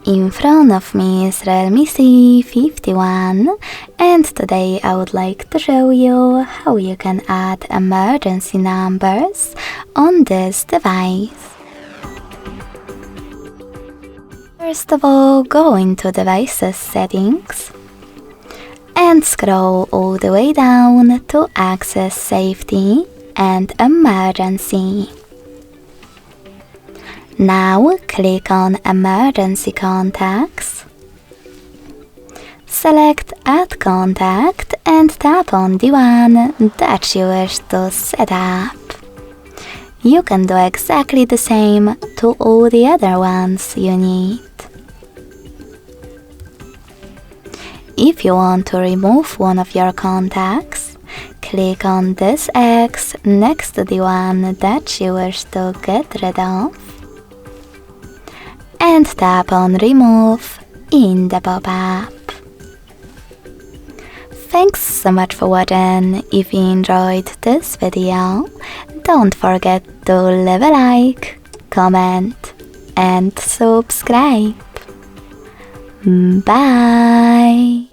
In front of me is Realme C51, and today I would like to show you how you can add emergency numbers on this device. First of all, go into Devices Settings and scroll all the way down to Access Safety and Emergency. Now click on Emergency Contacts. Select Add Contact and tap on the one that you wish to set up. You can do exactly the same to all the other ones you need. If you want to remove one of your contacts, click on this X next to the one that you wish to get rid of and tap on Remove in the pop-up. Thanks so much for watching. If you enjoyed this video, don't forget to leave a like, comment and subscribe. Bye!